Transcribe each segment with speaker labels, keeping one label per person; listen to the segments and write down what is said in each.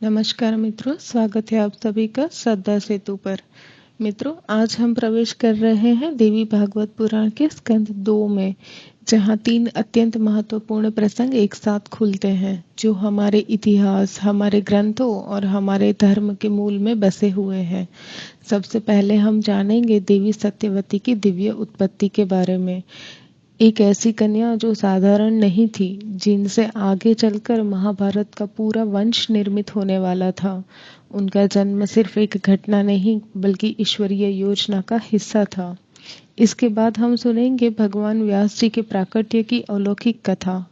Speaker 1: नमस्कार मित्रों, स्वागत है आप सभी का श्रद्धा सेतु पर। मित्रों, आज हम प्रवेश कर रहे हैं देवी भागवत पुराण के स्कंद 2 में, जहां 3 अत्यंत महत्वपूर्ण प्रसंग एक साथ खुलते हैं, जो हमारे इतिहास, हमारे ग्रंथों और हमारे धर्म के मूल में बसे हुए हैं। सबसे पहले हम जानेंगे देवी सत्यवती की दिव्य उत्पत्ति के बारे में। एक ऐसी कन्या जो साधारण नहीं थी, जिनसे आगे चलकर महाभारत का पूरा वंश निर्मित होने वाला था। उनका जन्म सिर्फ एक घटना नहीं, बल्कि ईश्वरीय योजना का हिस्सा था। इसके बाद हम सुनेंगे भगवान व्यास जी के प्राकट्य की अलौकिक कथा।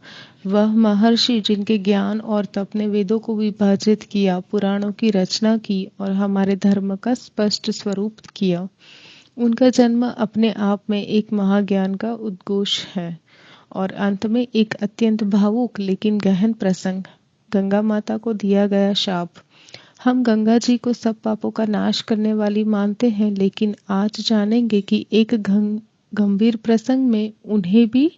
Speaker 1: वह महर्षि जिनके ज्ञान और तप ने वेदों को विभाजित किया, पुराणों की रचना की और हमारे धर्म का स्पष्ट स्वरूप किया। उनका जन्म अपने आप में एक महाज्ञान का उद्घोष है। और अंत में एक अत्यंत भावुक लेकिन गहन प्रसंग, गंगा माता को दिया गया शाप। हम गंगा जी को सब पापों का नाश करने वाली मानते हैं, लेकिन आज जानेंगे कि एक गंभीर प्रसंग में उन्हें भी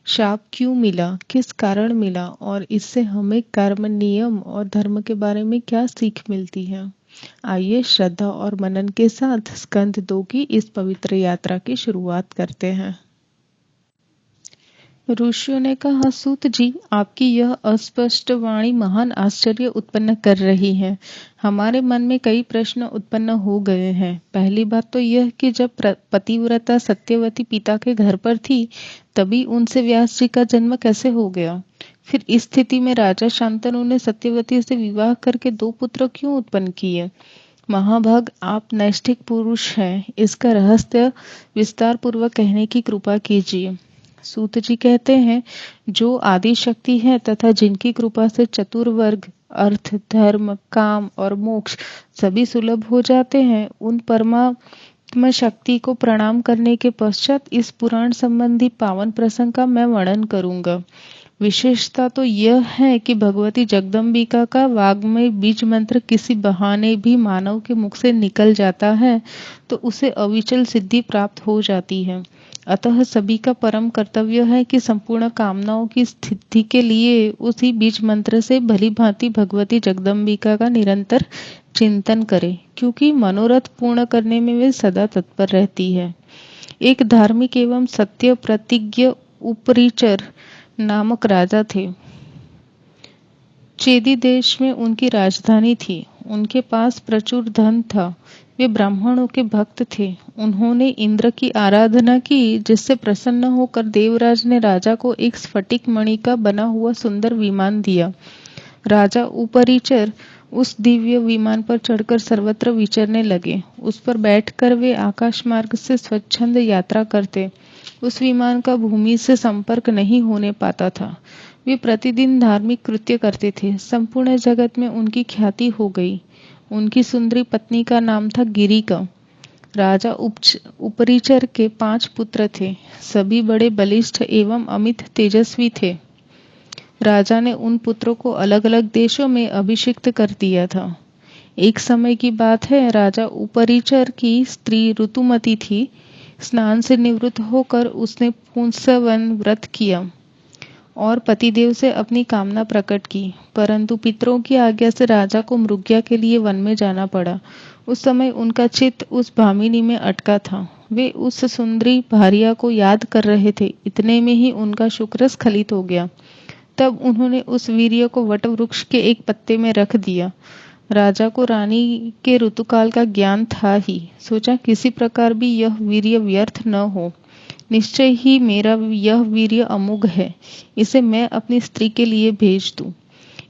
Speaker 1: शाप क्यों मिला, किस कारण मिला और इससे हमें कर्म, नियम और धर्म के बारे में क्या सीख मिलती है। आइए श्रद्धा और मनन के साथ स्कंद 2 की इस पवित्र यात्रा की शुरुआत करते हैं। ऋषियों ने कहा, सूत जी, आपकी यह अस्पष्ट वाणी महान आश्चर्य उत्पन्न कर रही है। हमारे मन में कई प्रश्न उत्पन्न हो गए हैं। पहली बात तो यह कि जब पतिव्रता सत्यवती पिता के घर पर थी, तभी उनसे व्यास जी का जन्म कैसे हो गया। फिर इस स्थिति में राजा शांतनु ने सत्यवती से विवाह करके 2 पुत्र क्यों उत्पन्न किए। महाभाग, आप नैष्ठिक पुरुष हैं, इसका रहस्य विस्तार पूर्वक कहने की कृपा कीजिए। सूत जी कहते हैं, जो आदि शक्ति है तथा जिनकी कृपा से चतुर्वर्ग, अर्थ, धर्म, काम और मोक्ष सभी सुलभ हो जाते हैं, उन परमात्मा शक्ति को प्रणाम करने के पश्चात इस पुराण संबंधी पावन प्रसंग का मैं वर्णन करूंगा। विशेषता तो यह है कि भगवती जगदम्बिका का वाग्मय बीज मंत्र किसी बहाने भी मानव के मुख से निकल जाता है तो उसे अविचल सिद्धि प्राप्त हो जाती है। अतः सभी का परम कर्तव्य है कि संपूर्ण कामनाओं की सिद्धि के लिए उसी बीज मंत्र से भली भांति भगवती जगदम्बिका का निरंतर चिंतन करे, क्योंकि मनोरथ पूर्ण करने में वे सदा तत्पर रहती है। एक धार्मिक एवं सत्य प्रतिज्ञ उपरिचर नामक राजा थे। चेदी देश में उनकी राजधानी थी। उनके पास प्रचुर धन था। वे ब्राह्मणों के भक्त थे। उन्होंने इंद्र की आराधना की, जिससे प्रसन्न होकर देवराज ने राजा को एक स्फटिक मणि का बना हुआ सुंदर विमान दिया। राजा उपरिचर उस दिव्य विमान पर चढ़कर सर्वत्र विचरने लगे। उस पर बैठकर वे आकाश मार्ग से स्वच्छंद यात्रा करते। उस विमान का भूमि से संपर्क नहीं होने पाता था। वे प्रतिदिन धार्मिक कृत्य करते थे। संपूर्ण जगत में उनकी ख्याति हो गई। उनकी सुंदरी पत्नी का नाम था गिरिका। राजा उपरिचर के 5 पुत्र थे। सभी बड़े बलिष्ठ एवं अमित तेजस्वी थे। राजा ने उन पुत्रों को अलग अलग देशों में अभिषिक्त कर दिया था। एक समय की बात है, राजा उपरिचर की स्त्री ऋतुमती थी। स्नान से निवृत्त होकर उसने पुंसवन व्रत किया और पतिदेव से अपनी कामना प्रकट की, परंतु पितरों की आज्ञा से राजा को मृग्या के लिए वन में जाना पड़ा। उस समय उनका चित्त उस भामिनी में अटका था। वे उस सुंदरी भार्या को याद कर रहे थे। इतने में ही उनका शुक्र स्खलित हो गया। तब उन्होंने उस वीर्य को वट वृक्ष के एक पत्ते में रख दिया। राजा को रानी के ऋतुकाल का ज्ञान था ही। सोचा, किसी प्रकार भी यह वीर्य व्यर्थ न हो। निश्चय ही मेरा यह वीर्य अमोघ है, इसे मैं अपनी स्त्री के लिए भेज दूं।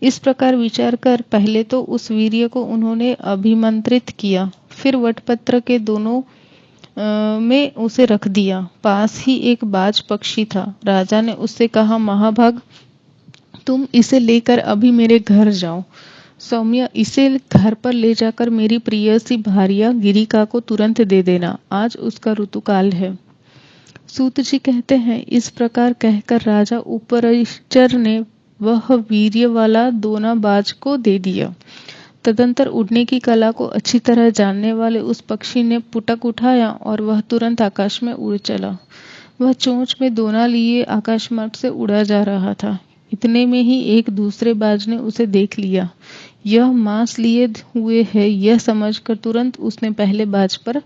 Speaker 1: इस प्रकार विचार कर पहले तो उस वीर्य को उन्होंने अभिमंत्रित किया, फिर वटपत्र के दोनों में उसे रख दिया। पास ही एक बाज पक्षी था। राजा ने उससे कहा, महाभाग, तुम इसे लेकर अभी मेरे घर जाओ। सौम्य, इसे घर पर ले जाकर मेरी प्रियसी भार्या गिरिका को तुरंत दे देना। आज उसका ऋतुकाल है। सूत जी कहते हैं, इस प्रकार कहकर राजा उपरिचर ने वह वीर्य वाला दोना बाज को दे दिया। तदंतर उड़ने की कला को अच्छी तरह जानने वाले उस पक्षी ने पुटक उठाया और वह तुरंत आकाश में उड़ चला। वह चोंच में दोना लिए आकाश मार्ग से उड़ा जा रहा था। इतने में ही एक दूसरे बाज ने उसे देख लिया। यह मांस लिए हुए है, यह समझकर तुरंत उसने पहले बाज पर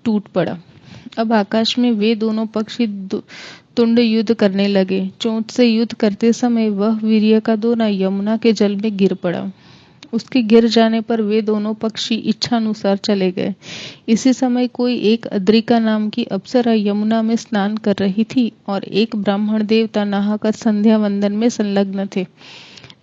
Speaker 1: टूट पड़ा। अब आकाश में वे दोनों पक्षी तुंड युद्ध करने लगे। चोंच से युद्ध करते समय वह वीर्य का दोना यमुना के जल में गिर पड़ा। उसके गिर जाने पर वे दोनों पक्षी इच्छानुसार चले गए। इसी समय कोई एक अद्रिका नाम की अप्सरा यमुना में स्नान कर रही थी और एक ब्राह्मण देवता नहाकर संध्या वंदन में संलग्न थे।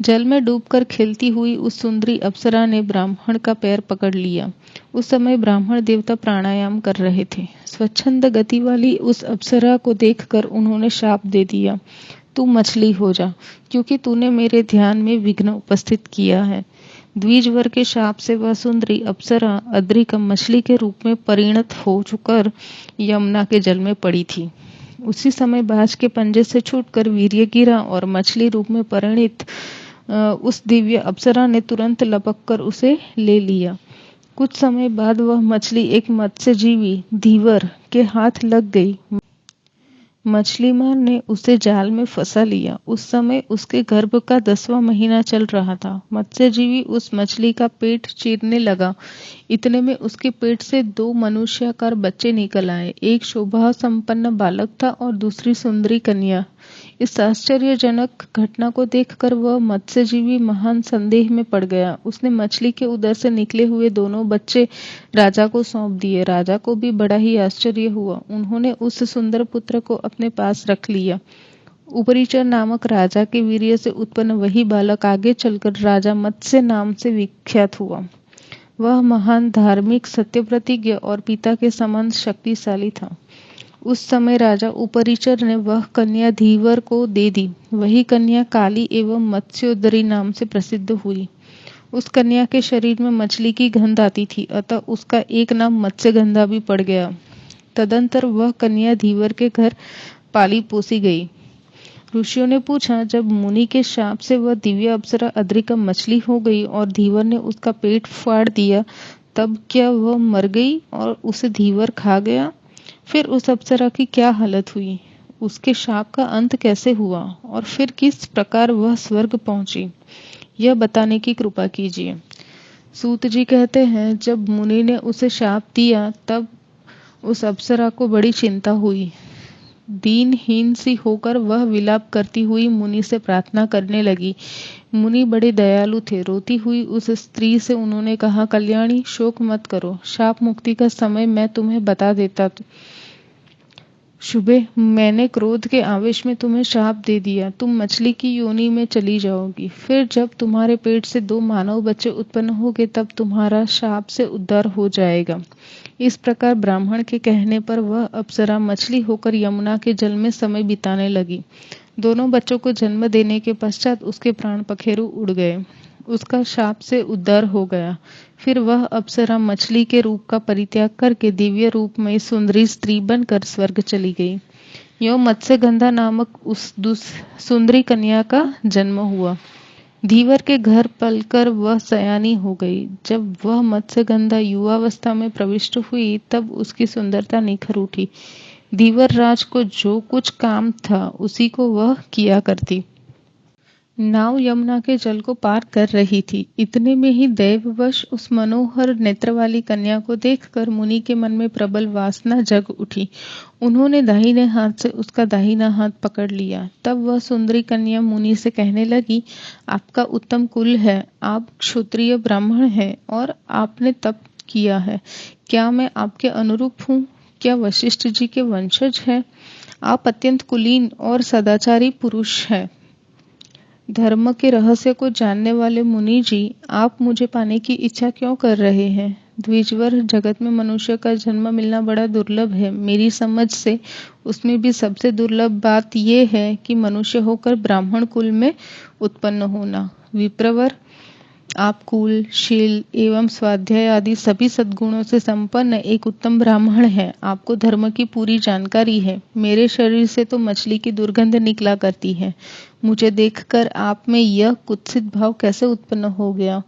Speaker 1: जल में डूबकर खेलती हुई उस सुंदरी अप्सरा ने ब्राह्मण का पैर पकड़ लिया। उस समय ब्राह्मण देवता प्राणायाम कर रहे थे। स्वच्छंद गति वाली उस अप्सरा को देखकर उन्होंने शाप दे दिया, तू मछली हो जा, क्योंकि तूने मेरे ध्यान में विघ्न उपस्थित किया है। द्विजवर के शाप से वह सुंदरी अप्सरा अद्रिका मछली के रूप में परिणत हो चुकर यमुना के जल में पड़ी थी। उसी समय बाज के पंजे से छूटकर वीर्य गिरा और मछली रूप में परिणित उस दिव्य अप्सरा ने तुरंत लपक कर उसे ले लिया। कुछ समय बाद वह मछली एक मत्स्यजीवी धीवर के हाथ लग गई। मछलीमार ने उसे जाल में फंसा लिया। उस समय उसके गर्भ का 10वां महीना चल रहा था। मत्स्यजीवी उस मछली का पेट चीरने लगा। इतने में उसके पेट से 2 मनुष्याकार बच्चे निकल आए। एक शोभा संपन्न बालक था और दूसरी सुंदरी कन्या। इस आश्चर्यजनक घटना को देखकर वह मत्स्यजीवी महान संदेह में पड़ गया। उसने मछली के उदर से निकले हुए दोनों बच्चे राजा को सौंप दिए। राजा को भी बड़ा ही आश्चर्य हुआ। उन्होंने उस सुंदर पुत्र को अपने पास रख लिया। उपरिचर नामक राजा के वीर्य से उत्पन्न वही बालक आगे चलकर राजा मत्स्य नाम से विख्यात हुआ। वह महान धार्मिक, सत्यप्रतिज्ञ और पिता के समान शक्तिशाली था। उस समय राजा उपरिचर ने वह कन्या धीवर को दे दी। वही कन्या काली एवं मत्स्योदरी नाम से प्रसिद्ध हुई। उस कन्या के शरीर में मछली की गंध आती थी, अतः उसका एक नाम मत्स्यगंधा भी पड़ गया। तदंतर वह कन्या धीवर के घर पाली पोसी गई। ऋषियों ने पूछा, जब मुनि के शाप से वह दिव्य अप्सरा अद्रिका मछली हो गई और धीवर ने उसका पेट फाड़ दिया, तब क्या वह मर गई और उसे धीवर खा गया? फिर उस अप्सरा की क्या हालत हुई? उसके शाप का अंत कैसे हुआ और फिर किस प्रकार वह स्वर्ग पहुंची? यह बताने की कृपा कीजिए। सूत जी कहते हैं, जब मुनि ने उसे शाप दिया तब उस अप्सरा को बड़ी चिंता हुई। दीनहीन सी होकर वह विलाप करती हुई मुनि से प्रार्थना करने लगी। मुनि बड़े दयालु थे। रोती हुई उस स्त्री से उन्होंने कहा, कल्याणी, शोक मत करो। शाप मुक्ति का समय मैं तुम्हें बता देता। शुभे, मैंने क्रोध के आवेश में तुम्हें शाप दे दिया। तुम मछली की योनि में चली जाओगी। फिर जब तुम्हारे पेट से 2 मानव बच्चे उत्पन्न होंगे तब तुम्हारा शाप से उद्धार हो जाएगा। इस प्रकार ब्राह्मण के कहने पर वह अप्सरा मछली होकर यमुना के जल में समय बिताने लगी। दोनों बच्चों को जन्म देने के पश्चात उसके प्राण पखेरु उड़ गए। उसका शाप से उद्धार हो गया। फिर वह अप्सरा मछली के रूप का परित्याग करके दिव्य रूप में सुंदरी स्त्री बनकर स्वर्ग चली गई। यो मत्स्यगंधा नामक उस सुंदरी कन्या का जन्म हुआ। धीवर के घर पलकर वह सयानी हो गई। जब वह मत्स्यगंधा युवावस्था में प्रविष्ट हुई तब उसकी सुंदरता निखर उठी। धीवर राज को जो कुछ काम था उसी को वह किया करती। नाव यमुना के जल को पार कर रही थी। इतने में ही दैववश उस मनोहर नेत्र वाली कन्या को देखकर मुनि के मन में प्रबल वासना जग उठी। उन्होंने दाहिने हाथ से उसका दाहिना हाथ पकड़ लिया। तब वह सुंदरी कन्या मुनि से कहने लगी, आपका उत्तम कुल है, आप क्षत्रिय ब्राह्मण हैं और आपने तप किया है। क्या मैं आपके अनुरूप हूँ? क्या वशिष्ठ जी के वंशज है? आप अत्यंत कुलीन और सदाचारी पुरुष हैं। धर्म के रहस्य को जानने वाले मुनि जी, आप मुझे पाने की इच्छा क्यों कर रहे हैं? द्विजवर, जगत में मनुष्य का जन्म मिलना बड़ा दुर्लभ है। मेरी समझ से उसमें भी सबसे दुर्लभ बात यह है कि मनुष्य होकर ब्राह्मण कुल में उत्पन्न होना। विप्रवर, आप कुल, शील एवं स्वाध्याय आदि सभी सद्गुणों से संपन्न एक उत्तम ब्राह्मण हैं। आपको धर्म की पूरी जानकारी है। मेरे शरीर से तो मछली की दुर्गंध निकला करती है। मुझे देखकर आप में यह कुत्सित भाव कैसे उत्पन्न हो गया?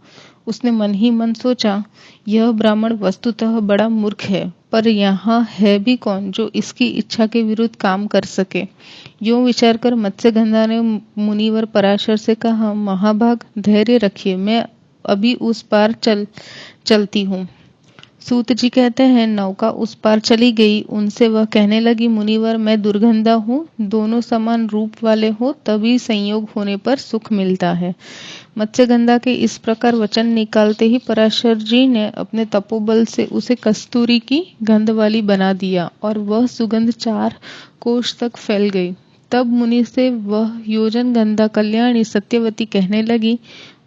Speaker 1: उसने मन ही मन सोचा, यह ब्राह्मण वस्तुतः बड़ा मूर्ख है, पर यहाँ है भी कौन जो इसकी इच्छा के विरुद्ध काम कर सके। यूं विचार कर मत्स्यगंधा ने मुनिवर पराशर से कहा, महाभाग, धैर्य रखिए, मैं अभी उस पार चलती हूँ। सूत जी कहते हैं, नौका उस पार चली गई। उनसे वह कहने लगी, मुनिवर मैं दुर्गंधा हूँ, दोनों समान रूप वाले हो तभी संयोग होने पर सुख मिलता है। मत्स्यगंधा के इस प्रकार वचन निकालते ही पराशर जी ने अपने तपोबल से उसे कस्तूरी की गंध वाली बना दिया और वह सुगंध 4 कोश तक फैल गई। तब मुनि से वह योजन गंधा कल्याणी सत्यवती कहने लगी,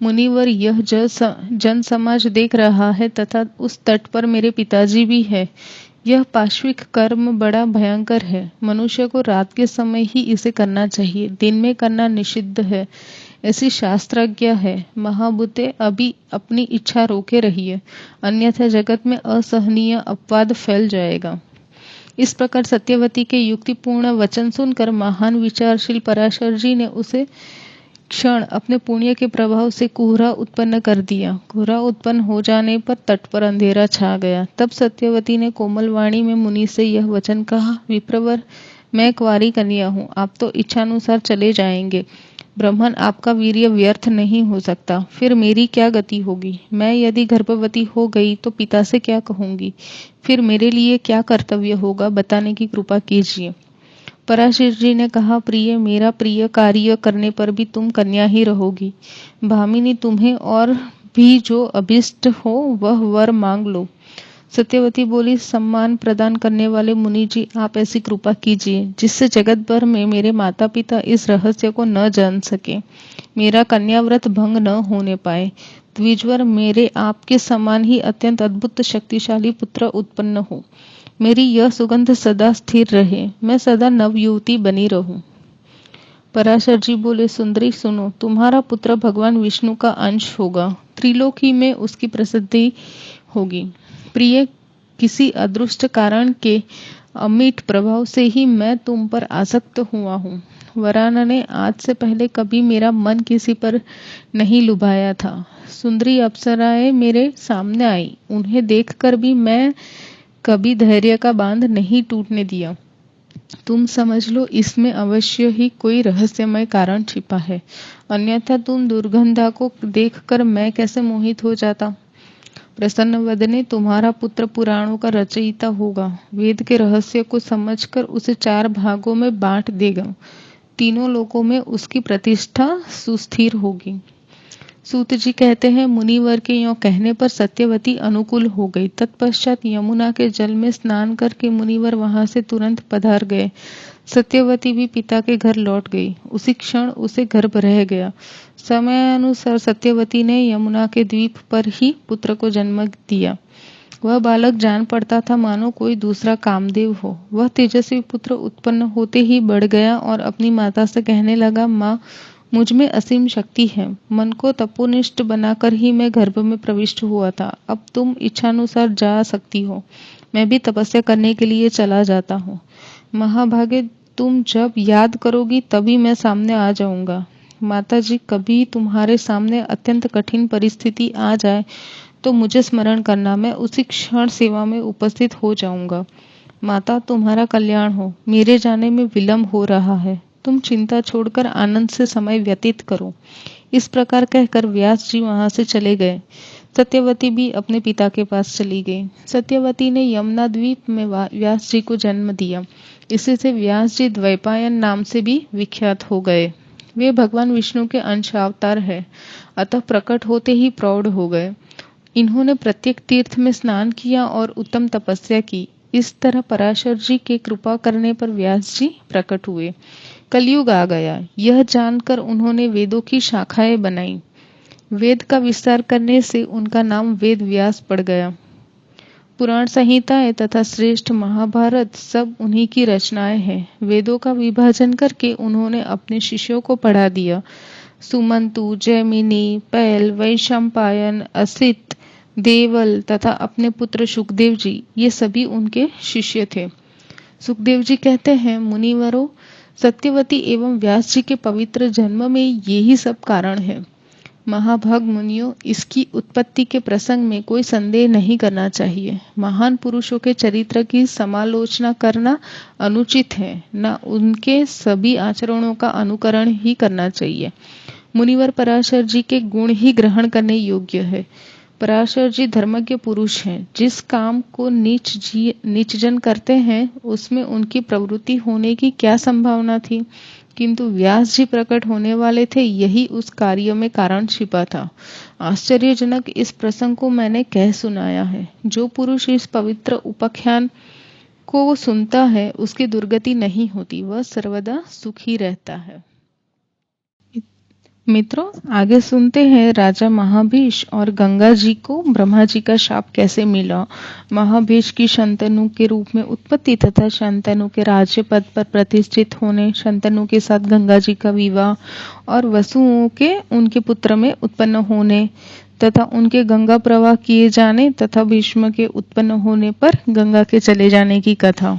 Speaker 1: मुनिवर यह जन समाज देख रहा है तथा उस तट पर मेरे पिताजी भी है। यह पाश्विक कर्म बड़ा भयंकर है। मनुष्य को रात के समय ही इसे करना चाहिए, दिन में करना निषिद्ध है, ऐसी शास्त्राज्ञा है। महाभूते अभी अपनी इच्छा रोके रहिए, अन्यथा जगत में असहनीय अपवाद फैल जाएगा। इस प्रकार सत्यवती के युक्तिपूर्ण वचन सुनकर महान विचारशील पराशर जी ने उसे क्षण अपने पुण्य के प्रभाव से कोहरा उत्पन्न कर दिया। कोहरा उत्पन्न हो जाने पर तट पर अंधेरा छा गया। तब सत्यवती ने कोमल वाणी में मुनि से यह वचन कहा, विप्रवर मैं कुंवारी कन्या हूँ, आप तो इच्छानुसार चले जाएंगे। ब्रह्मन आपका वीर्य व्यर्थ नहीं हो सकता, फिर मेरी क्या गति होगी? मैं यदि गर्भवती हो गई तो पिता से क्या कहूंगी? फिर मेरे लिए क्या कर्तव्य होगा, बताने की कृपा कीजिए। पराशर जी ने कहा, प्रिय मेरा प्रिय कार्य करने पर भी तुम कन्या ही रहोगी। भामिनी तुम्हें और भी जो अभिष्ट हो वह वर मांग लो। सत्यवती बोली, सम्मान प्रदान करने वाले मुनि जी, आप ऐसी कृपा कीजिए जिससे जगत भर में मेरे माता पिता इस रहस्य को न जान सके, मेरा कन्याव्रत भंग न होने पाए। द्विजवर मेरे आपके समान ही अत्यंत अद्भुत शक्तिशाली पुत्र उत्पन्न हो। मेरी यह सुगंध सदा स्थिर रहे, मैं सदा नवयुवती बनी रहूं। पराशर जी बोले, सुंदरी सुनो, तुम्हारा पुत्र भगवान विष्णु का अंश होगा, त्रिलोकी में उसकी प्रसिद्धि होगी। प्रिय, किसी अदृष्ट कारण के अमिट प्रभाव से ही मैं तुम पर आसक्त हुआ हूँ। वरान ने आज से पहले कभी मेरा मन किसी पर नहीं लुभाया था। सुंदरी अप्सराएं मेरे सामने आई, उन्हें देखकर भी मैं कभी धैर्य का बांध नहीं टूटने दिया। तुम समझ लो, इसमें अवश्य ही कोई रहस्यमय कारण छिपा है, अन्यथा तुम दुर्गंधा को देखकर मैं कैसे मोहित हो जाता। प्रसन्न वदने, तुम्हारा पुत्र पुराणों का रचयिता होगा, वेद के रहस्य को समझकर उसे 4 भागों में बांट देगा, तीनों लोकों में उसकी प्रतिष्ठा सुस्थिर होगी। सूत जी कहते हैं, मुनिवर के यों कहने पर सत्यवती अनुकूल हो गई। तत्पश्चात यमुना के जल में स्नान करके मुनिवर वहां से तुरंत पधार गए। सत्यवती भी पिता के घर लौट गई। उसी क्षण उसे गर्भ रह गया। समयानुसार सत्यवती ने यमुना के द्वीप पर ही पुत्र को जन्म दिया। वह बालक जान पड़ता था मानो कोई दूसरा कामदेव हो। वह तेजस्वी पुत्र उत्पन्न होते ही बढ़ गया और अपनी माता से कहने लगा, माँ, मुझ में असीम शक्ति है, मन को तपोनिष्ठ बनाकर ही मैं गर्भ में प्रविष्ट हुआ था। अब तुम इच्छानुसार जा सकती हो, मैं भी तपस्या करने के लिए चला जाता हूँ। महाभागे, तुम जब याद करोगी तभी मैं सामने आ जाऊंगा। माताजी, कभी तुम्हारे सामने अत्यंत कठिन परिस्थिति आ जाए तो मुझे स्मरण करना, मैं उसी क्षण सेवा में उपस्थित हो जाऊंगा। माता, तुम्हारा कल्याण हो, मेरे जाने में विलंब हो रहा है, तुम चिंता छोड़कर आनंद से समय व्यतीत करो। इस प्रकार कहकर व्यास जी वहां से चले गए। सत्यवती भी अपने पिता के पास चली गई। सत्यवती ने यमुना द्वीप में व्यास जी को जन्म दिया। इसी से व्यास जी द्वैपायन नाम से भी विख्यात हो गए। वे भगवान विष्णु के अंश अवतार है, अतः प्रकट होते ही प्रौढ़ हो गए। इन्होंने प्रत्येक तीर्थ में स्नान किया और उत्तम तपस्या की। इस तरह पराशर जी के कृपा करने पर व्यास जी प्रकट हुए। कलयुग आ गया, यह जानकर उन्होंने वेदों की शाखाएं बनाई। वेद का विस्तार करने से उनका नाम वेद व्यास पड़ गया। पुराण संहिताएं तथा श्रेष्ठ महाभारत सब उन्हीं की रचनाएं हैं। वेदों का विभाजन करके उन्होंने अपने शिष्यों को पढ़ा दिया। सुमंतु, जैमिनी, पैल, वैशंपायन, असित, देवल तथा अपने पुत्र सुखदेव जी, ये सभी उनके शिष्य थे। सुखदेव जी कहते हैं, मुनिवरों, सत्यवती एवं व्यास जी के पवित्र जन्म में यही सब कारण है। महाभाग मुनियों, इसकी उत्पत्ति के प्रसंग में कोई संदेह नहीं करना चाहिए। महान पुरुषों के चरित्र की समालोचना करना अनुचित है, न उनके सभी आचरणों का अनुकरण ही करना चाहिए। मुनिवर पराशर जी के गुण ही ग्रहण करने योग्य है। पराशर जी धर्मज्ञ पुरुष हैं। जिस काम को नीच जन करते हैं उसमें उनकी प्रवृत्ति होने की क्या संभावना थी, किंतु व्यास जी प्रकट होने वाले थे, यही उस कार्य में कारण छिपा था। आश्चर्यजनक इस प्रसंग को मैंने कह सुनाया है। जो पुरुष इस पवित्र उपाख्यान को सुनता है उसकी दुर्गति नहीं होती, वह सर्वदा सुखी रहता है। मित्रों, आगे सुनते हैं राजा महाभीष और गंगा जी को ब्रह्मा जी का शाप कैसे मिला। महाभीष की शंतनु के रूप में उत्पत्ति तथा शंतनु के राज्य पद पर प्रतिष्ठित होने, शंतनु के साथ गंगा जी का विवाह और वसुओं के उनके पुत्र में उत्पन्न होने तथा उनके गंगा प्रवाह किए जाने तथा भीष्म के उत्पन्न होने पर गंगा के चले जाने की कथा।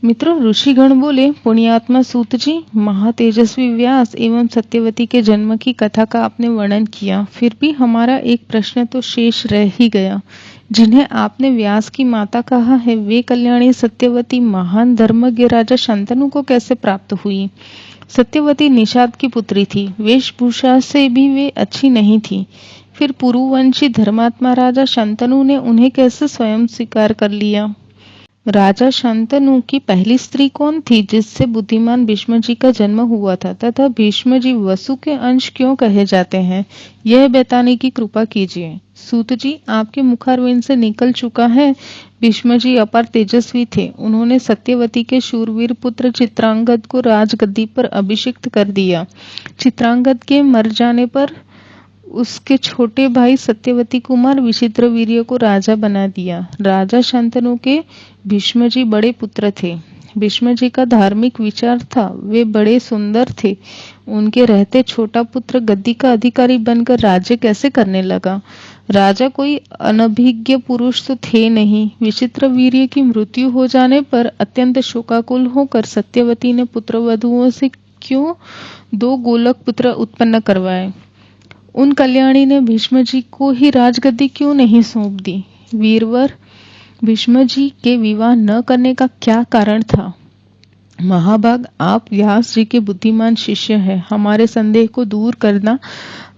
Speaker 1: मित्रों, ऋषिगण बोले, पुण्यात्मा सूत जी, महातेजस्वी व्यास एवं सत्यवती के जन्म की कथा का आपने वर्णन किया, फिर भी हमारा एक प्रश्न तो शेष रह ही गया। जिन्हें आपने व्यास की माता कहा है, वे कल्याणी सत्यवती महान धर्मज्ञ राजा शंतनु को कैसे प्राप्त हुई? सत्यवती निषाद की पुत्री थी, वेशभूषा से भी वे अच्छी नहीं थी। फिर पुरुवंशी धर्मात्मा राजा शंतनु ने उन्हें कैसे स्वयं स्वीकार कर लिया? राजा शंतनु की पहली स्त्री कौन थी जिससे बुद्धिमान भीष्म जी का जन्म हुआ था, तथा भीष्म जी वसु के अंश क्यों कहे जाते हैं, यह बताने की कृपा कीजिए। सूत जी, आपके मुखारविंद से निकल चुका है, भीष्म जी अपार तेजस्वी थे। उन्होंने सत्यवती के शूरवीर पुत्र चित्रांगद को राजगद्दी पर अभिषिक्त कर दिया। चित्रांगद के मर जाने पर उसके छोटे भाई सत्यवती कुमार विचित्रवीर्य को राजा बना दिया। राजा शंतनु के भीष्म जी बड़े पुत्र थे। भीष्म जी का धार्मिक विचार था, वे बड़े सुंदर थे। उनके रहते छोटा पुत्र गद्दी का अधिकारी बनकर राज्य कैसे करने लगा? राजा कोई अनभिज्ञ पुरुष तो थे नहीं। विचित्रवीर्य की मृत्यु हो जाने पर अत्यंत शोकाकुल होकर सत्यवती ने पुत्रवधुओं से क्यों 2 गोलक पुत्र उत्पन्न करवाए? उन कल्याणी ने भीष्म जी को ही राजगद्दी क्यों नहीं सौंप दी? वीरवर भीष्म जी के विवाह न करने का क्या कारण था? महाभाग, आप व्यास जी के बुद्धिमान शिष्य हैं। हमारे संदेह को दूर करना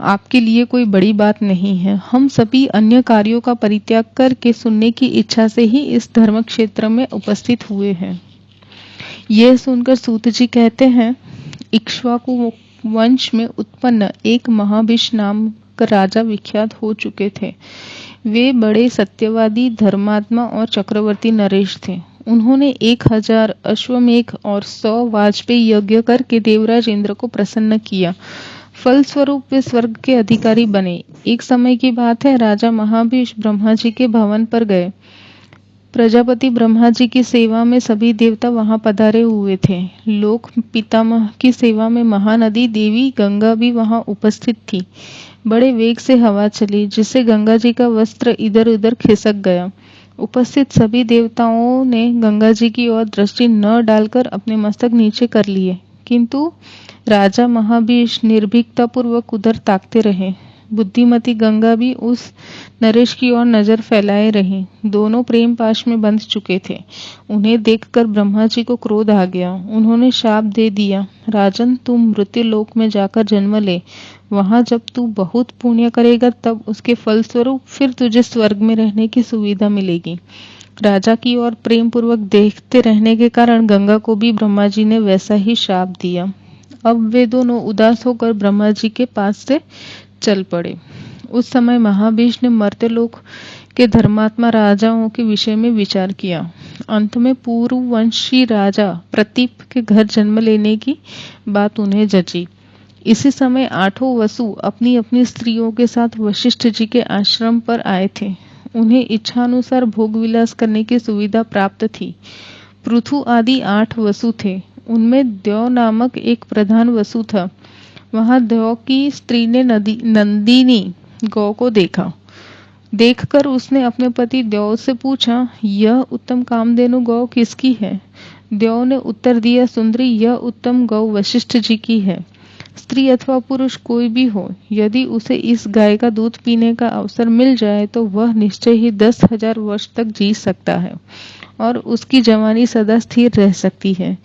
Speaker 1: आपके लिए कोई बड़ी बात नहीं है। हम सभी अन्य कार्यों का परित्याग करके सुनने की इच्छा से ही इस धर्म क्षेत्र में उपस्थित हुए हैं। यह सुनकर सूत जी कहते हैं, इक्ष्वाकु वंश में उत्पन्न एक महाभीष नाम का राजा विख्यात हो चुके थे। वे बड़े सत्यवादी, धर्मात्मा और चक्रवर्ती नरेश थे। उन्होंने 1000 अश्वमेघ और 100 वाजपेयी यज्ञ करके देवराज इंद्र को प्रसन्न किया। फलस्वरूप वे स्वर्ग के अधिकारी बने। एक समय की बात है, राजा महाभीष ब्रह्मा जी के भवन पर गए। प्रजापति ब्रह्मा जी की सेवा में सभी देवता वहां पधारे हुए थे। लोक पितामह की सेवा में महानदी देवी गंगा भी वहां उपस्थित थी। बड़े वेग से हवा चली, जिससे गंगा जी का वस्त्र इधर उधर खिसक गया। उपस्थित सभी देवताओं ने गंगा जी की ओर दृष्टि न डालकर अपने मस्तक नीचे कर लिए, किंतु राजा महाभीष निर्भीकता पूर्वक उधर ताकते रहे। बुद्धिमती गंगा भी उस नरेश की ओर नजर फैलाए रही। दोनों प्रेम पाश में बंध चुके थे। उन्हें देखकर ब्रह्मा जी को क्रोध आ गया। उन्होंने शाप दे दिया, राजन, तुम मृत्यु लोक में जाकर जन्म ले। वहां जब तू बहुत पुण्य करेगा तब उसके फलस्वरूप फिर तुझे स्वर्ग में रहने की सुविधा मिलेगी। राजा की ओर प्रेम पूर्वक देखते रहने के कारण गंगा को भी ब्रह्मा जी ने वैसा ही शाप दिया। अब वे दोनों उदास होकर ब्रह्मा जी के पास से चल पड़े। उस समय महाभीष ने मर्त्यलोक के धर्मात्मा राजाओं के विषय में विचार किया। अंत में पूर्ववंशी राजा प्रतीप के घर जन्म लेने की बात उन्हें जची। इसी समय 8 वसु अपनी अपनी स्त्रियों के साथ वशिष्ठ जी के आश्रम पर आए थे। उन्हें इच्छानुसार भोग विलास करने की सुविधा प्राप्त थी। पृथु आदि 8 वसु थे। उनमें द्यौ नामक एक प्रधान वसु था। वहां द्यौ की स्त्री ने नंदिनी गौ को देखा। देखकर उसने अपने पति द्यौ से पूछा, यह उत्तम कामधेनु गौ किसकी है? द्यौ ने उत्तर दिया, सुंदरी, यह उत्तम गौ वशिष्ठ जी की है। स्त्री अथवा पुरुष कोई भी हो, यदि उसे इस गाय का दूध पीने का अवसर मिल जाए तो वह निश्चय ही 10,000 वर्ष तक जी सकता है और उसकी जवानी सदा स्थिर रह सकती है।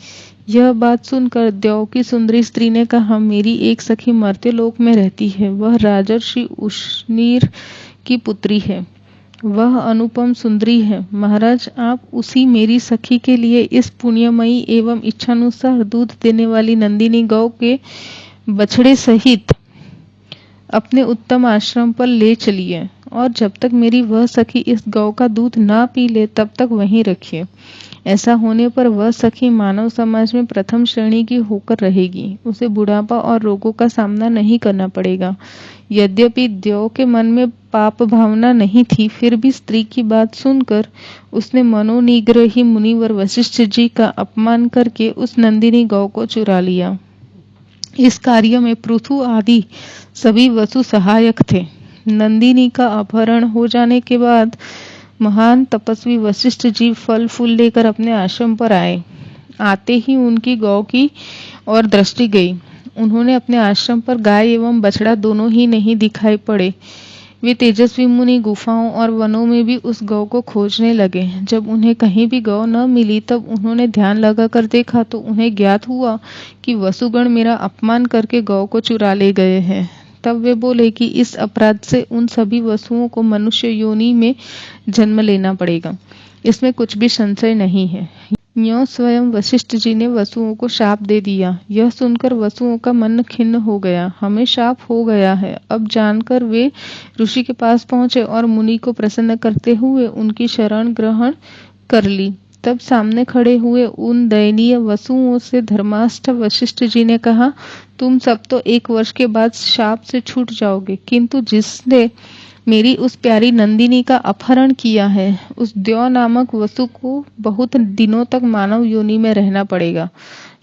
Speaker 1: यह बात सुनकर देव की सुंदरी स्त्री ने कहा, मेरी एक सखी मर्त्य लोक में रहती है। वह राजर्षि उशनीर की पुत्री है। वह अनुपम सुंदरी है। महाराज, आप उसी मेरी सखी के लिए इस पुण्यमयी एवं इच्छानुसार दूध देने वाली नंदिनी गौ के बछड़े सहित अपने उत्तम आश्रम पर ले चलिए और जब तक मेरी वह सखी इस गौ का दूध ना पी ले तब तक वहीं रखिए। ऐसा होने पर वह सखी मानव समाज में प्रथम श्रेणी की होकर रहेगी। उसे बुढ़ापा और रोगों का सामना नहीं करना पड़ेगा। यद्यपि देव के मन में पाप भावना नहीं थी, फिर भी स्त्री की बात सुनकर उसने मनोनिग्रही मुनिवर वशिष्ठ जी का अपमान करके उस नंदिनी गौ को चुरा लिया। इस कार्य में पृथु आदि सभी वसु सहायक थे। नंदिनी का अपहरण हो जाने के बाद महान तपस्वी वशिष्ठ जी फल फूल लेकर अपने आश्रम पर आए। आते ही उनकी गौ की ओर दृष्टि गई। उन्होंने अपने आश्रम पर गाय एवं बछड़ा दोनों ही नहीं दिखाई पड़े। वे तेजस्वी मुनि गुफाओं और वनों में भी उस गौ को खोजने लगे। जब उन्हें कहीं भी गौ न मिली तब उन्होंने ध्यान लगाकर देखा तो उन्हें ज्ञात हुआ कि वसुगण मेरा अपमान करके गौ को चुरा ले गए हैं। तब वे बोले कि इस अपराध से उन सभी वसुओं को मनुष्य योनि में जन्म लेना पड़ेगा। इसमें कुछ भी संशय नहीं है। यों स्वयं वशिष्ठ जी ने वसुओं को शाप दे दिया। यह सुनकर वसुओं का मन खिन्न हो गया। हमें शाप हो गया है। अब जानकर वे ऋषि के पास पहुंचे और मुनि को प्रसन्न करते हुए उनकी शरण ग्रहण कर ली। तब सामने खड़े हुए उन दयनीय वसुओं से धर्माष्ट वशिष्ठ जी ने कहा, तुम सब तो 1 वर्ष के बाद शाप से छूट जाओगे, किंतु जिसने मेरी उस प्यारी नंदिनी का अपहरण किया है उस द्यौ नामक वसु को बहुत दिनों तक मानव योनि में रहना पड़ेगा।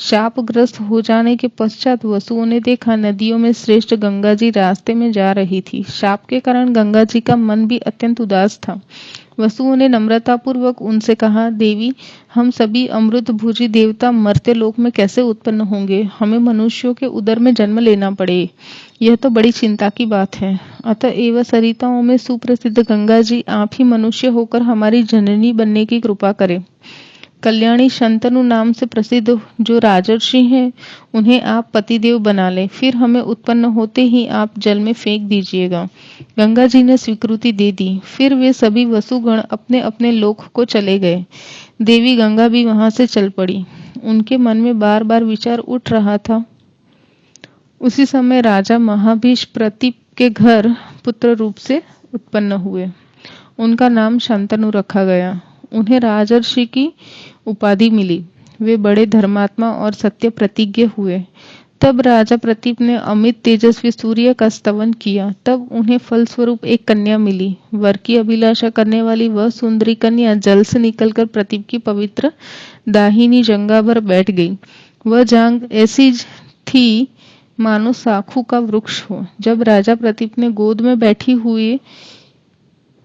Speaker 1: शापग्रस्त हो जाने के पश्चात वसुओं ने देखा नदियों में श्रेष्ठ गंगा जी रास्ते में जा रही थी। शाप के कारण गंगा जी का मन भी अत्यंत उदास था। वसुओं ने नम्रतापूर्वक उनसे कहा, देवी, हम सभी अमृत भुजी देवता मर्त्य लोक में कैसे उत्पन्न होंगे? हमें मनुष्यों के उदर में जन्म लेना पड़े, यह तो बड़ी चिंता की बात है। अतएव सरिताओं में सुप्रसिद्ध गंगा जी, आप ही मनुष्य होकर हमारी जननी बनने की कृपा करें। कल्याणी शंतनु नाम से प्रसिद्ध जो राजर्षि हैं उन्हें आप पतिदेव बना लें, फिर हमें उत्पन्न होते ही आप जल में फेंक दीजिएगा। गंगा जी ने स्वीकृति दे दी। फिर वे सभी वसुगण अपने अपने लोक को चले गए। देवी गंगा भी वहां से चल पड़ी। उनके मन में बार बार विचार उठ रहा था। उसी समय राजा महाभीष प्रतीप के घर पुत्र रूप से उत्पन्न हुए। उनका नाम शंतनु रखा गया। उन्हें राजर्षि की उपाधि मिली। वे बड़े धर्मात्मा और सत्य प्रतिज्ञ हुए। तब राजा प्रतीप ने अमित तेजस्वी सूर्य का स्तवन किया। तब उन्हें फलस्वरूप एक कन्या मिली। वर की अभिलाषा करने वाली वह सुंदरी कन्या जल से निकलकर प्रतीप की पवित्र दाहिनी जंघा पर बैठ गई। वह जांघ ऐसी थी मानो साखू का वृक्ष हो। जब राजा प्रतीप ने गोद में बैठी हुई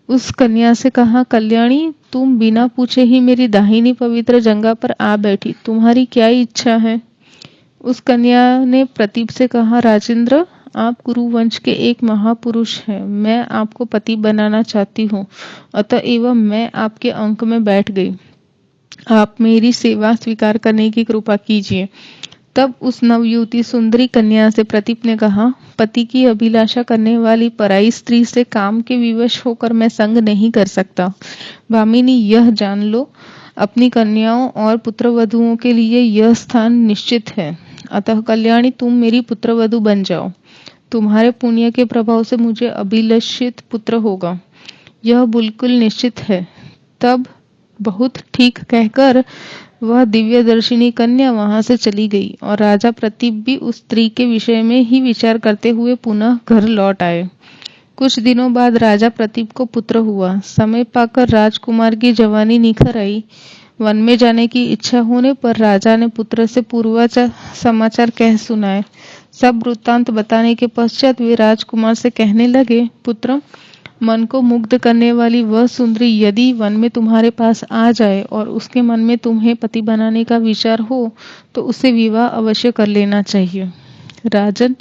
Speaker 1: उस कन्या से कहा, कल्याणी, तुम बिना पूछे ही मेरी दाहिनी पवित्र जंघा पर आ बैठी, तुम्हारी क्या इच्छा है? उस कन्या ने प्रतीप से कहा, राजेंद्र, आप कुरुवंश के एक महापुरुष हैं। मैं आपको पति बनाना चाहती हूँ, अतएव मैं आपके अंक में बैठ गई। आप मेरी सेवा स्वीकार करने की कृपा कीजिए। तब उस नवयुवती सुंदरी कन्या से प्रतीप ने कहा, पति की अभिलाषा करने वाली पराई स्त्री से काम के विवश होकर मैं संग नहीं कर सकता। भामिनी, यह जान लो, अपनी कन्याओं और पुत्रवधुओं के लिए यह स्थान निश्चित है। अतः कल्याणी, तुम मेरी पुत्रवधु बन जाओ। तुम्हारे पुण्य के प्रभाव से मुझे अभिलषित पुत्र होगा, यह बिल्कुल निश्चित है। तब बहुत ठीक कहकर वह दिव्यदर्शिनी कन्या वहां से चली गई और राजा प्रतीप भी उस स्त्री के विषय में ही विचार करते हुए पुनः घर लौट आए। कुछ दिनों बाद राजा प्रतीप को पुत्र हुआ। समय पाकर राजकुमार की जवानी निखर आई। वन में जाने की इच्छा होने पर राजा ने पुत्र से पूर्वाचार समाचार कह सुनाए। सब वृत्तांत बताने के पश्चात वे राजकुमार से कहने लगे, पुत्र, मन को मुग्ध करने वाली वह सुंदरी यदि वन में तुम्हारे पास आ जाए और उसके मन में तुम्हें पति बनाने का विचार हो तो उससे विवाह अवश्य कर लेना चाहिए। राजन,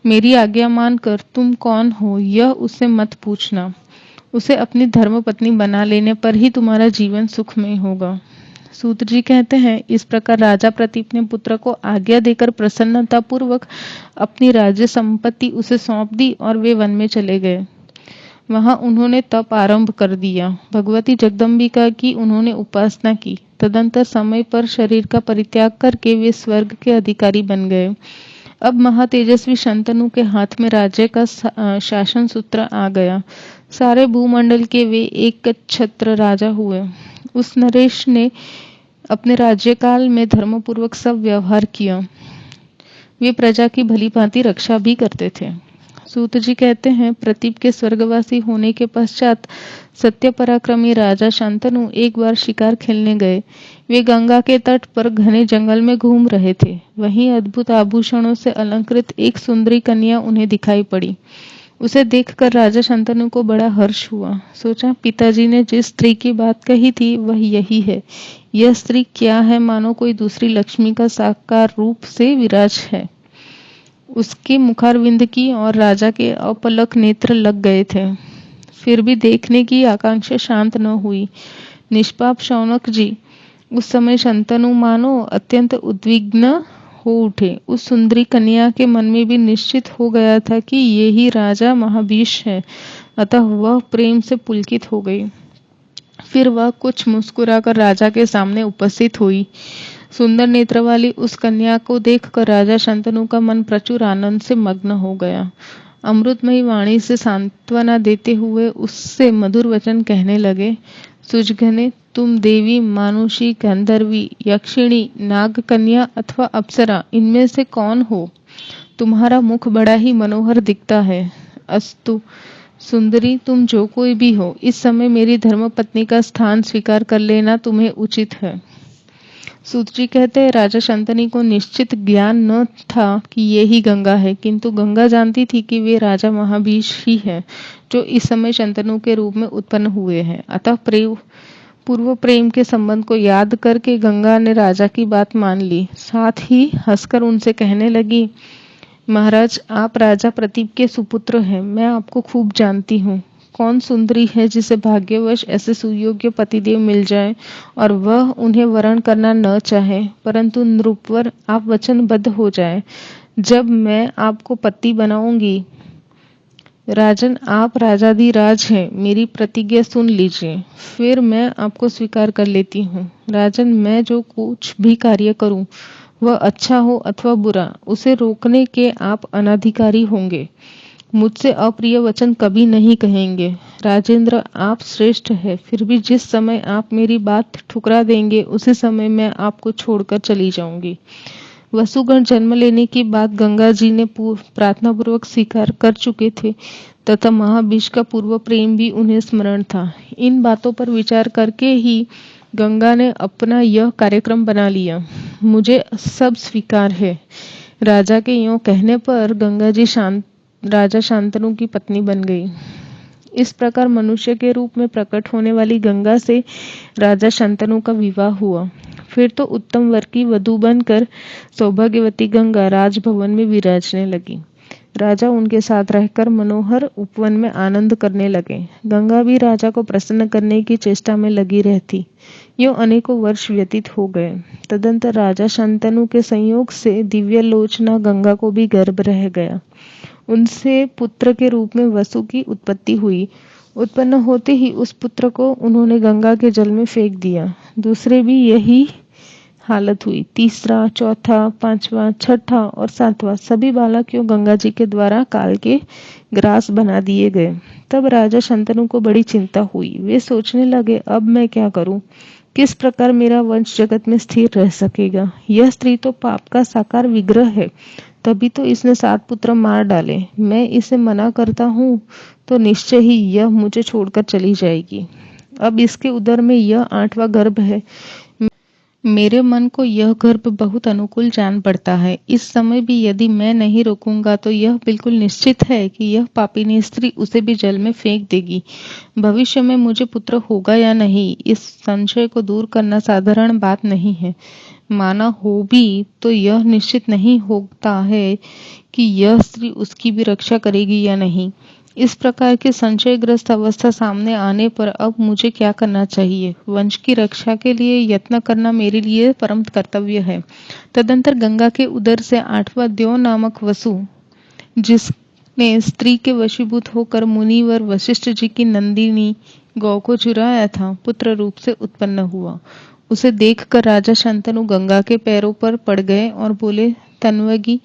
Speaker 1: मेरी आज्ञा मानकर तुम कौन हो यह उससे मत पूछना। उसे अपनी धर्मपत्नी बना लेने पर ही तुम्हारा जीवन सुखमय होगा। सूत जी कहते हैं, इस प्रकार राजा प्रतीप ने पुत्र को आज्ञा देकर प्रसन्नता पूर्वक अपनी राज्य संपत्ति उसे सौंप दी और वे वन में चले गए। वहां उन्होंने तप आरंभ कर दिया। भगवती जगदम्बिका की उन्होंने उपासना की। तदंतर समय पर शरीर का परित्याग करके वे स्वर्ग के अधिकारी बन गए। अब महातेजस्वी शंतनु के हाथ में राज्य का शासन सूत्र आ गया। सारे भूमंडल के वे एक छत्र राजा हुए। उस नरेश ने अपने राज्यकाल में धर्मपूर्वक सब व्यवहार किया। वे प्रजा की भली भांति रक्षा भी करते थे। सूत जी कहते हैं, प्रतीप के स्वर्गवासी होने के पश्चात सत्य पराक्रमी राजा शांतनु एक बार शिकार खेलने गए। वे गंगा के तट पर घने जंगल में घूम रहे थे। वहीं अद्भुत आभूषणों से अलंकृत एक सुंदरी कन्या उन्हें दिखाई पड़ी। उसे देखकर राजा शांतनु को बड़ा हर्ष हुआ। सोचा, पिताजी ने जिस स्त्री की बात कही थी वह यही है। यह स्त्री क्या है, मानो कोई दूसरी लक्ष्मी का साकार रूप से विराज है। उसके मुखारविंद की और राजा के अपलक नेत्र लग गए थे। फिर भी देखने की आकांक्षा शांत न हुई। निष्पाप शौनक जी उस समय शंतनु मानो अत्यंत उद्विग्न हो उठे। उस सुंदरी कन्या के मन में भी निश्चित हो गया था कि ये ही राजा महाभीष है। अतः वह प्रेम से पुलकित हो गई। फिर वह कुछ मुस्कुराकर राजा के सामने उपस्थित हुई। सुंदर नेत्र वाली उस कन्या को देखकर राजा शंतनु का मन प्रचुर आनंद से मग्न हो गया। अमृतमयी वाणी से सांत्वना देते हुए उससे मधुर वचन कहने लगे। सुजघने, तुम देवी, मानुषी, गंधर्वी, यक्षिणी, नाग कन्या अथवा अप्सरा, इनमें से कौन हो? तुम्हारा मुख बड़ा ही मनोहर दिखता है। अस्तु सुंदरी, तुम जो कोई भी हो, इस समय मेरी धर्मपत्नी का स्थान स्वीकार कर लेना तुम्हें उचित है। सूत जी कहते हैं, राजा शंतनु को निश्चित ज्ञान न था कि ये ही गंगा है, किंतु गंगा जानती थी कि वे राजा महाभीष ही है जो इस समय शंतनु के रूप में उत्पन्न हुए हैं। अतः पूर्व प्रेम के संबंध को याद करके गंगा ने राजा की बात मान ली। साथ ही हंसकर उनसे कहने लगी, महाराज, आप राजा प्रतीप के सुपुत्र हैं। मैं आपको खूब जानती हूँ। कौन सुंदरी है जिसे भाग्यवश ऐसे सुयोग्य पतिदेव मिल जाए और वह उन्हें वरण करना न चाहे, परंतु नृपवर आप वचनबद्ध हो जाए। जब मैं आपको पति बनाऊंगी, राजन, आप राजाधिराज हैं, मेरी प्रतिज्ञा सुन लीजिए, फिर मैं आपको स्वीकार कर लेती हूँ। राजन, मैं जो कुछ भी कार्य करूँ, वह अच्छा हो अथवा बुरा, उसे रोकने के आप अनाधिकारी होंगे। मुझसे अप्रिय वचन कभी नहीं कहेंगे। राजेंद्र, आप श्रेष्ठ है, फिर भी जिस समय आप मेरी बात ठुकरा देंगे, उसी समय मैं आपको छोड़कर चली जाऊंगी। वसुगण जन्म लेने की बात गंगा जी ने प्रार्थना पूर्वक स्वीकार कर चुके थे तथा महाभीष का पूर्व प्रेम भी उन्हें स्मरण था। इन बातों पर विचार करके ही गंगा ने अपना यह कार्यक्रम बना लिया। मुझे सब स्वीकार है। राजा के यूं कहने पर गंगा जी राजा शांतनु की पत्नी बन गई। इस प्रकार मनुष्य के रूप में प्रकट होने वाली गंगा से राजा शांतनु का विवाह हुआ। फिर तो उत्तम वर की वधू बनकर सौभाग्यवती गंगा राजभवन में विराजने लगी। राजा उनके साथ रहकर मनोहर उपवन में आनंद करने लगे। गंगा भी राजा को प्रसन्न करने की चेष्टा में लगी रहती। यूं अनेकों वर्ष व्यतीत हो गए। तदंतर राजा शांतनु के संयोग से दिव्य लोचना गंगा को भी गर्भ रह गया। उनसे पुत्र के रूप में वसु की उत्पत्ति हुई। उत्पन्न होते ही उस पुत्र को उन्होंने गंगा के जल में फेंक दिया। दूसरे भी यही हालत हुई। तीसरा, चौथा, पांचवा, छठा और सातवां सभी बालक क्यों गंगा जी के द्वारा काल के ग्रास बना दिए गए। तब राजा शंतनु को बड़ी चिंता हुई। वे सोचने लगे, अब मैं क्या करूं? किस प्रकार मेरा वंश जगत में स्थिर रह सकेगा? यह स्त्री तो पाप का साकार विग्रह है, तभी तो इसने 7 पुत्र मार डाले। मैं इसे मना करता हूँ तो निश्चय ही यह मुझे छोड़कर चली जाएगी। अब इसके उदर में यह 8वां गर्भ है। मेरे मन को यह गर्भ बहुत अनुकूल जान पड़ता है। इस समय भी यदि मैं नहीं रोकूंगा तो यह बिल्कुल निश्चित है कि यह पापिनी स्त्री उसे भी जल में फेंक देगी। भविष्य में मुझे पुत्र होगा या नहीं, इस संशय को दूर करना साधारण बात नहीं है। माना हो भी तो यह निश्चित नहीं होता है कि यह स्त्री उसकी भी रक्षा करेगी या नहीं। इस प्रकार की संशयग्रस्त अवस्था सामने आने पर अब मुझे क्या करना चाहिए? वंश की रक्षा के लिए यत्न करना मेरे लिए परम कर्तव्य है। तदंतर गंगा के उदर से 8वां द्यों नामक वसु, जिसने स्त्री के वशीभूत होकर मुनिवर वशिष्ठ जी की नंदिनी गौ को चुराया था, पुत्र रूप से उत्पन्न हुआ। उसे देखकर राजा शंतनु गंगा के पैरों पर पड़ गए और बोले, तन्वगी,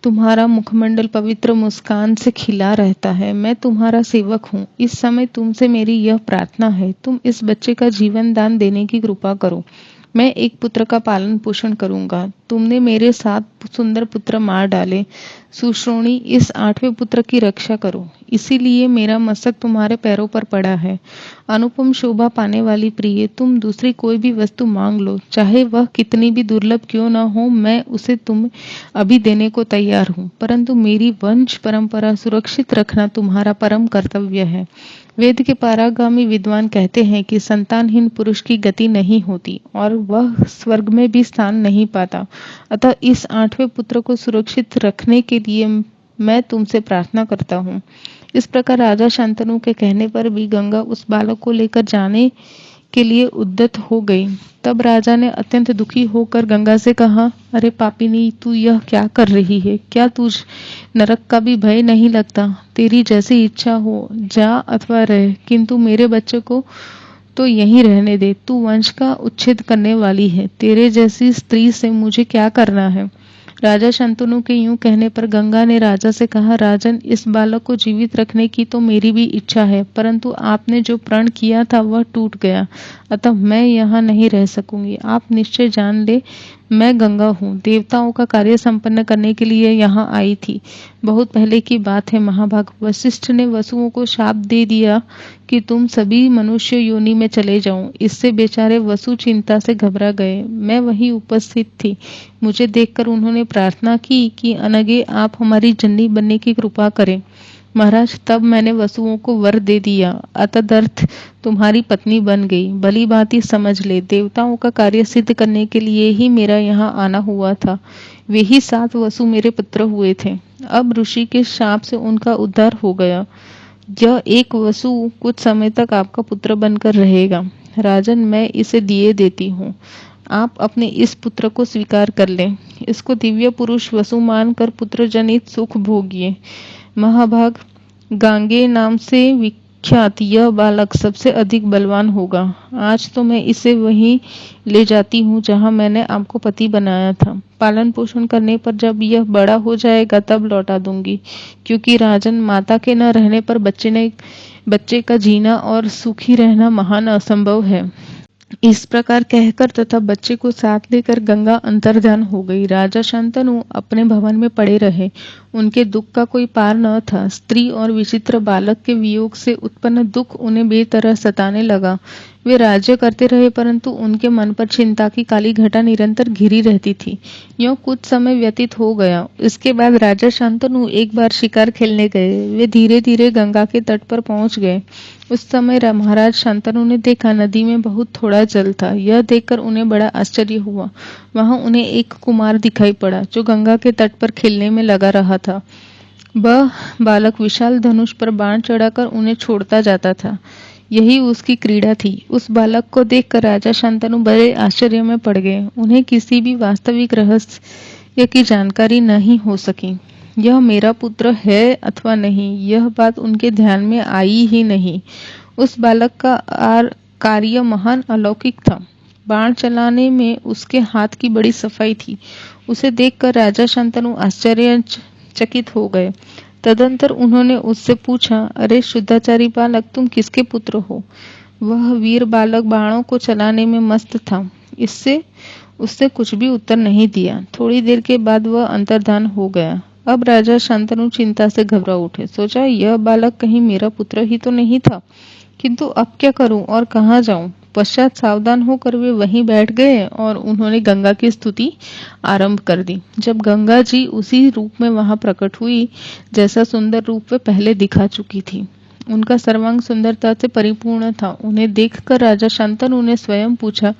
Speaker 1: तुम्हारा मुखमंडल पवित्र मुस्कान से खिला रहता है। मैं तुम्हारा सेवक हूँ। इस समय तुमसे मेरी यह प्रार्थना है, तुम इस बच्चे का जीवन दान देने की कृपा करो। मैं एक पुत्र का पालन पोषण करूंगा। तुमने मेरे 7 सुंदर पुत्र मार डाले। सुश्रोणी, इस 8वें पुत्र की रक्षा करो। इसीलिए मेरा मस्तक तुम्हारे पैरों पर पड़ा है। अनुपम शोभा पाने वाली प्रिय, तुम दूसरी कोई भी वस्तु मांग लो, चाहे वह कितनी भी दुर्लभ क्यों न हो, मैं उसे तुम अभी देने को तैयार हूँ। परंतु मेरी वंश परंपरा सुरक्षित रखना तुम्हारा परम कर्तव्य है। वेद के पारागामी विद्वान कहते हैं कि संतानहीन पुरुष की गति नहीं होती और वह स्वर्ग में भी स्थान नहीं पाता। अतः इस 8वें पुत्र को सुरक्षित रखने के लिए मैं तुमसे प्रार्थना करता हूँ। इस प्रकार राजा शांतनु के कहने पर भी गंगा उस बालक को लेकर जाने के लिए उद्यत हो गई। तब राजा ने अत्यंत दुखी होकर गंगा से कहा, अरे पापिनी, तू यह क्या कर रही है? क्या तुझ नरक का भी भय नहीं लगता? तेरी जैसी इच्छा हो, जा अथवा रह, किंतु मेरे बच्चे को तो यहीं रहने दे। तू वंश का उच्छेद करने वाली है। तेरे जैसी स्त्री से मुझे क्या करना है? राजा शंतनु के यूं कहने पर गंगा ने राजा से कहा, राजन, इस बालक को जीवित रखने की तो मेरी भी इच्छा है, परंतु आपने जो प्रण किया था वह टूट गया, अतः मैं यहाँ नहीं रह सकूंगी। आप निश्चय जान ले, मैं गंगा हूँ, देवताओं का कार्य संपन्न करने के लिए यहाँ आई थी। बहुत पहले की बात है महाभाग। वशिष्ठ ने वसुओं को शाप दे दिया कि तुम सभी मनुष्य योनि में चले जाओ। इससे बेचारे वसु चिंता से घबरा गए। मैं वहीं उपस्थित थी। मुझे देखकर उन्होंने प्रार्थना की कि अनगे आप हमारी जननी बनने की कृपा करें। महाराज, तब मैंने वसुओं को वर दे दिया, अतदर्थ तुम्हारी पत्नी बन गई। भली भांति समझ ले, देवताओं का कार्य सिद्ध करने के लिए ही मेरा यहाँ आना हुआ था। वे ही 7 वसु मेरे पुत्र हुए थे। अब ऋषि के शाप से उनका उद्धार हो गया। यह एक वसु कुछ समय तक आपका पुत्र बनकर रहेगा। राजन, मैं इसे दिए देती हूँ। आप अपने इस पुत्र को स्वीकार कर लें। इसको दिव्य पुरुष वसु मानकर पुत्र जनित सुख भोगिए। महाभाग, गांगे नाम से विख्यात यह बालक सबसे अधिक बलवान होगा। आज तो मैं इसे वहीं ले जाती हूँ जहाँ मैंने आपको पति बनाया था। पालन पोषण करने पर जब यह बड़ा हो जाएगा तब लौटा दूंगी, क्योंकि राजन, माता के न रहने पर बच्चे का जीना और सुखी रहना महान असंभव है। इस प्रकार कहकर तथा बच्चे को साथ लेकर गंगा अंतर्ध्यान हो गई। राजा शंतनु अपने भवन में पड़े रहे। उनके दुख का कोई पार न था। स्त्री और विचित्र बालक के वियोग से उत्पन्न दुख उन्हें बेतरह सताने लगा। वे राज्य करते रहे, परंतु उनके मन पर चिंता की काली घटा निरंतर घिरी रहती थी। यूं कुछ समय व्यतीत हो गया। इसके बाद राजा शंतनु एक बार शिकार खेलने गए। वे धीरे धीरे गंगा के तट पर पहुंच गए। उस समय महाराज शंतनु ने देखा, नदी में बहुत थोड़ा जल था। यह देखकर उन्हें बड़ा आश्चर्य हुआ। वहां उन्हें एक कुमार दिखाई पड़ा जो गंगा के तट पर खेलने में लगा रहा था। वह बालक विशाल धनुष पर बाण चढ़ाकर उन्हें छोड़ता जाता था। यही उसकी क्रीड़ा थी। उस बालक को देखकर राजा शंतनु बड़े आश्चर्य में पड़ गए। उन्हें किसी भी वास्तविक रहस्य की जानकारी नहीं हो सकी। यह मेरा पुत्र है अथवा नहीं, यह बात उनके ध्यान में आई ही नहीं। उस बालक का कार्य महान अलौकिक था। बाण चलाने में उसके हाथ की बड़ी सफाई थी। उसे देखकर राजा शंतनु आश्चर्यचकित हो गए। तदंतर उन्होंने उससे पूछा, अरे शुद्धाचारी बालक, तुम किसके पुत्र हो? वह वीर बालक बाणों को चलाने में मस्त था। उससे कुछ भी उत्तर नहीं दिया। थोड़ी देर के बाद वह अंतर्धान हो गया। अब राजा शंतनु चिंता से घबरा उठे। सोचा, यह बालक कहीं मेरा पुत्र ही तो नहीं था, किंतु अब क्या करूं और कहाँ जाऊं? पश्चात सावधान होकर वे वहीं बैठ गए और उन्होंने गंगा की स्तुति आरंभ कर दी। जब गंगा जी उसी रूप में वहां प्रकट हुई जैसा सुंदर रूप वे पहले दिखा चुकी थी। उनका सर्वांग सुंदरता से परिपूर्ण था। उन्हें देखकर राजा शंतनु ने स्वयं पूछा,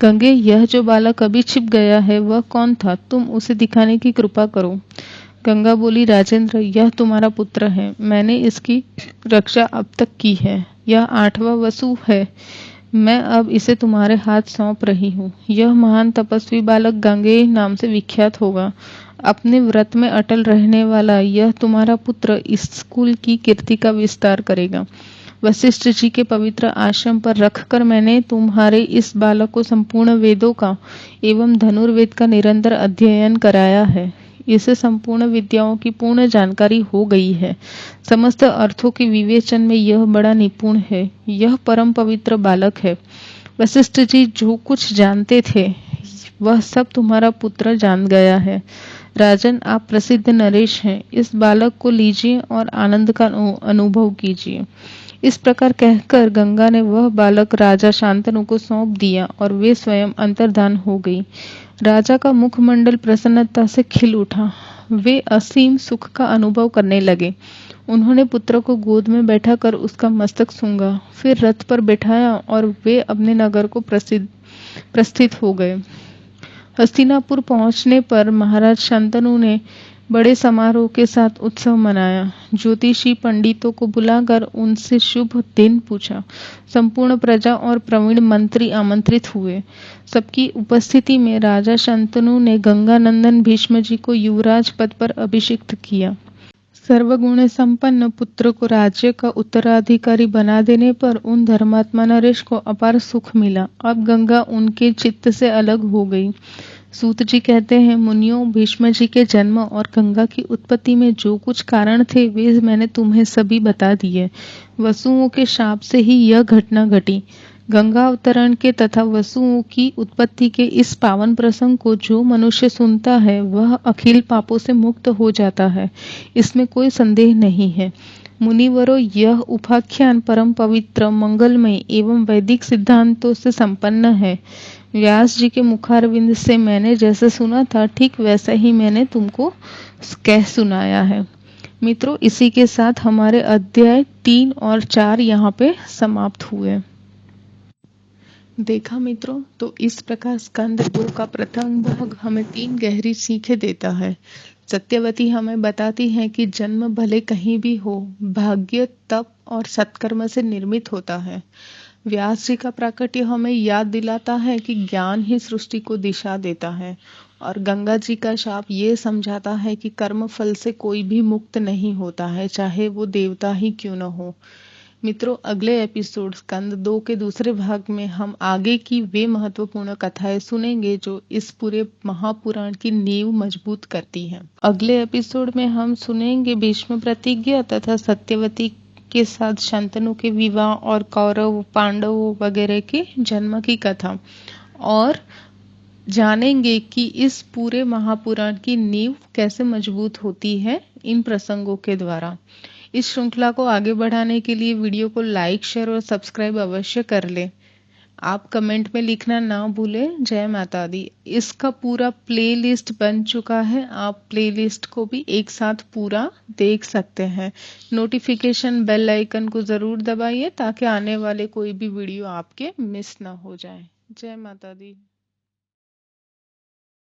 Speaker 1: गंगे, यह जो बालक अभी छिप गया है वह कौन था? तुम उसे दिखाने की कृपा करो। गंगा बोली, राजेंद्र, यह तुम्हारा पुत्र है, मैंने इसकी रक्षा अब तक की है। यह 8वां वसु है, मैं अब इसे तुम्हारे हाथ सौंप रही हूँ। यह महान तपस्वी बालक गांगेय नाम से विख्यात होगा। अपने व्रत में अटल रहने वाला यह तुम्हारा पुत्र इस कुल की कीर्ति का विस्तार करेगा। वशिष्ठ जी के पवित्र आश्रम पर रखकर मैंने तुम्हारे इस बालक को संपूर्ण वेदों का एवं धनुर्वेद का निरंतर अध्ययन कराया है। इसे संपूर्ण विद्याओं की पूर्ण जानकारी हो गई है। समस्त अर्थों के विवेचन में यह बड़ा निपुण है। यह परम पवित्र बालक है। वशिष्ठ जी जो कुछ जानते थे वह सब तुम्हारा पुत्र जान गया है। राजन, आप प्रसिद्ध नरेश हैं, इस बालक को लीजिए और आनंद का अनुभव कीजिए। इस प्रकार कहकर गंगा ने वह बालक राजा शांतनु को सौंप दिया और वे स्वयं अंतर्धान हो गई। राजा का मुखमंडल प्रसन्नता से खिल उठा। वे असीम सुख का अनुभव करने लगे। उन्होंने पुत्र को गोद में बैठाकर उसका मस्तक सूंघा, फिर रथ पर बैठाया और वे अपने नगर को प्रस्थित हो गए। हस्तिनापुर पहुंचने पर महाराज शांतनु ने बड़े समारोह के साथ उत्सव मनाया। ज्योतिषी पंडितों को बुलाकर उनसे शुभ दिन पूछा। संपूर्ण प्रजा और प्रवीण मंत्री आमंत्रित हुए। सबकी उपस्थिति में राजा शांतनु ने गंगानंदन भीष्म जी को युवराज पद पर अभिषिक्त किया। सर्वगुण संपन्न पुत्र को राज्य का उत्तराधिकारी बना देने पर उन धर्मात्मा नरेश को अपार सुख मिला। अब गंगा उनके चित्त से अलग हो गई। सूत जी कहते हैं, मुनियों, भीष्म जी के जन्म और गंगा की उत्पत्ति में जो कुछ कारण थे वे मैंने तुम्हें सभी बता दिए। वसुओं के शाप से ही यह घटना घटी। गंगा अवतरण के तथा वसुओं की उत्पत्ति के इस पावन प्रसंग को जो मनुष्य सुनता है वह अखिल पापों से मुक्त हो जाता है, इसमें कोई संदेह नहीं है। मुनिवरों, यह उपाख्यान परम पवित्र, मंगलमय एवं वैदिक सिद्धांतों से संपन्न है। व्यास जी के मुखारविंद से मैंने जैसा सुना था ठीक वैसा ही मैंने तुमको कह सुनाया है। मित्रों, इसी के साथ हमारे अध्याय 3 और 4 यहाँ पे समाप्त हुए। देखा मित्रों, तो इस प्रकार स्कंद 2 का प्रथम भाग हमें 3 गहरी सीखें देता है। सत्यवती हमें बताती है कि जन्म भले कहीं भी हो, भाग्य तप और सत्कर्म से निर्मित होता है। व्यास जी का प्राकट्य हमें याद दिलाता है कि ज्ञान ही सृष्टि को दिशा देता है, और गंगा जी का शाप ये समझाता है कि कर्म फल से कोई भी मुक्त नहीं होता है, चाहे वो देवता ही क्यों न हो। मित्रों, अगले एपिसोड स्कंद 2 के दूसरे भाग में हम आगे की वे महत्वपूर्ण कथाएं सुनेंगे जो इस पूरे महापुराण की नींव मजबूत करती हैं। अगले एपिसोड में हम सुनेंगे भीष्म प्रतिज्ञा तथा सत्यवती के साथ शांतनु के विवाह और कौरव पांडवों वगैरह के जन्म की कथा, और जानेंगे कि इस पूरे महापुराण की नींव कैसे मजबूत होती है इन प्रसंगों के द्वारा। इस श्रृंखला को आगे बढ़ाने के लिए वीडियो को लाइक, शेयर और सब्सक्राइब अवश्य कर ले। आप कमेंट में लिखना ना भूलें। जय माता दी। इसका पूरा प्लेलिस्ट बन चुका है, आप प्लेलिस्ट को भी एक साथ पूरा देख सकते हैं। नोटिफिकेशन बेल आइकन को जरूर दबाइए ताकि आने वाले कोई भी वीडियो आपके मिस ना हो जाए। जय माता दी।